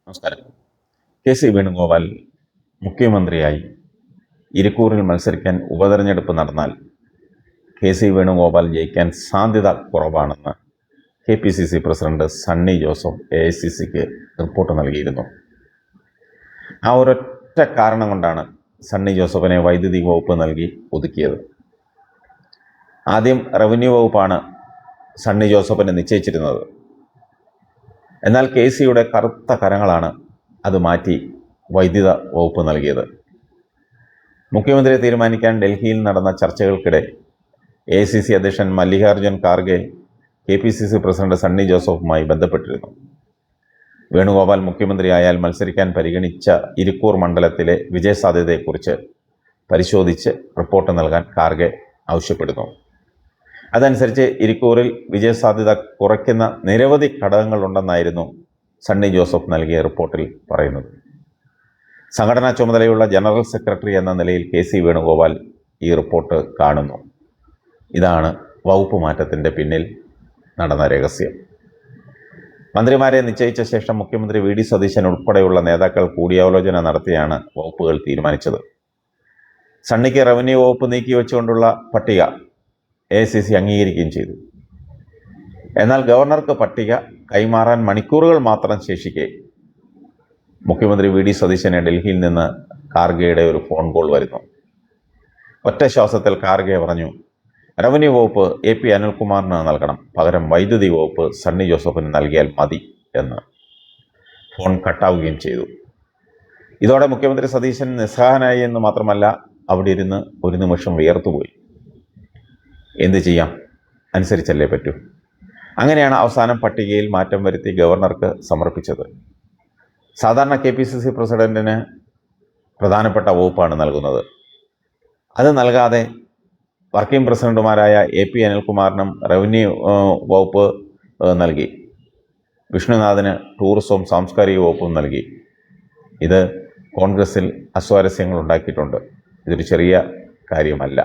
നമസ്കാരം. കെ.സി. വേണുഗോപാൽ മുഖ്യമന്ത്രിയായി ഇരിക്കൂറിൽ മത്സരിക്കാൻ ഉപതെരഞ്ഞെടുപ്പ് നടന്നാൽ കെ.സി. വേണുഗോപാൽ ജയിക്കാൻ സാധ്യത കുറവാണെന്ന് KPCC പ്രസിഡന്റ് സണ്ണി ജോസഫ് AICCക്ക് റിപ്പോർട്ട് നൽകിയിരുന്നു. ആ ഒരൊറ്റ കാരണം കൊണ്ടാണ് സണ്ണി ജോസഫിനെ വൈദ്യുതി വകുപ്പ് നൽകി ഒതുക്കിയത്. ആദ്യം റവന്യൂ വകുപ്പാണ് സണ്ണി ജോസഫിനെ നിശ്ചയിച്ചിരുന്നത്. എന്നാൽ KCയുടെ കറുത്ത കരങ്ങളാണ് അത് മാറ്റി വൈദ്യുത വകുപ്പ് നൽകിയത്. മുഖ്യമന്ത്രിയെ തീരുമാനിക്കാൻ ഡൽഹിയിൽ നടന്ന ചർച്ചകൾക്കിടെ AICC അധ്യക്ഷൻ മല്ലികാർജ്ജുൻ ഖാർഗെ KPCC പ്രസിഡന്റ് സണ്ണി ജോസഫുമായി ബന്ധപ്പെട്ടിരുന്നു. വേണുഗോപാൽ മുഖ്യമന്ത്രിയായാൽ മത്സരിക്കാൻ പരിഗണിച്ച ഇരിക്കൂർ മണ്ഡലത്തിലെ വിജയസാധ്യതയെക്കുറിച്ച് പരിശോധിച്ച് റിപ്പോർട്ട് നൽകാൻ ഖാർഗെ ആവശ്യപ്പെടുന്നു. അതനുസരിച്ച് ഇരിക്കൂറിൽ വിജയസാധ്യത കുറയ്ക്കുന്ന നിരവധി ഘടകങ്ങളുണ്ടെന്നായിരുന്നു സണ്ണി ജോസഫ് നൽകിയ റിപ്പോർട്ടിൽ പറയുന്നത്. സംഘടനാ ചുമതലയുള്ള ജനറൽ സെക്രട്ടറി എന്ന നിലയിൽ KC വേണുഗോപാൽ ഈ റിപ്പോർട്ട് കാണുന്നു. ഇതാണ് വകുപ്പ് മാറ്റത്തിൻ്റെ പിന്നിൽ നടന്ന രഹസ്യം. മന്ത്രിമാരെ നിശ്ചയിച്ച ശേഷം മുഖ്യമന്ത്രി VD സതീശൻ ഉൾപ്പെടെയുള്ള നേതാക്കൾ കൂടിയാലോചന നടത്തിയാണ് വകുപ്പുകൾ തീരുമാനിച്ചത്. സണ്ണിക്ക് റവന്യൂ വകുപ്പ് നീക്കിവെച്ചുകൊണ്ടുള്ള പട്ടിക AICC അംഗീകരിക്കുകയും ചെയ്തു. എന്നാൽ ഗവർണർക്ക് പട്ടിക കൈമാറാൻ മണിക്കൂറുകൾ മാത്രം ശേഷിക്കെ മുഖ്യമന്ത്രി VD സതീശനെ ഡൽഹിയിൽ നിന്ന് ഖാർഗെയുടെ ഒരു ഫോൺ കോൾ വരുന്നു. ഒറ്റ ശ്വാസത്തിൽ ഖാർഗെ പറഞ്ഞു, റവന്യൂ വകുപ്പ് AP അനിൽകുമാറിന് നൽകണം, പകരം വൈദ്യുതി വകുപ്പ് സണ്ണി ജോസഫിന് നൽകിയാൽ മതി എന്ന്. ഫോൺ കട്ടാവുകയും ചെയ്തു. ഇതോടെ മുഖ്യമന്ത്രി സതീശൻ നിസ്സഹായനായി എന്ന് മാത്രമല്ല, അവിടെ ഇരുന്ന് ഒരു നിമിഷം വിയർത്തുപോയി. എന്ത് ചെയ്യാം, അനുസരിച്ചല്ലേ പറ്റൂ. അങ്ങനെയാണ് അവസാനം പട്ടികയിൽ മാറ്റം വരുത്തി ഗവർണർക്ക് സമർപ്പിച്ചത്. സാധാരണ KPCC പ്രസിഡന്റിന് പ്രധാനപ്പെട്ട വകുപ്പാണ് നൽകുന്നത്. അത് നൽകാതെ വർക്കിംഗ് പ്രസിഡന്റുമാരായ AP അനിൽകുമാറിനും റവന്യൂ വകുപ്പ് നൽകി. വിഷ്ണുനാഥിന് ടൂറിസവും സാംസ്കാരിക വകുപ്പും നൽകി. ഇത് കോൺഗ്രസിൽ അസ്വാരസ്യങ്ങൾ ഉണ്ടാക്കിയിട്ടുണ്ട്. ഇതൊരു ചെറിയ കാര്യമല്ല.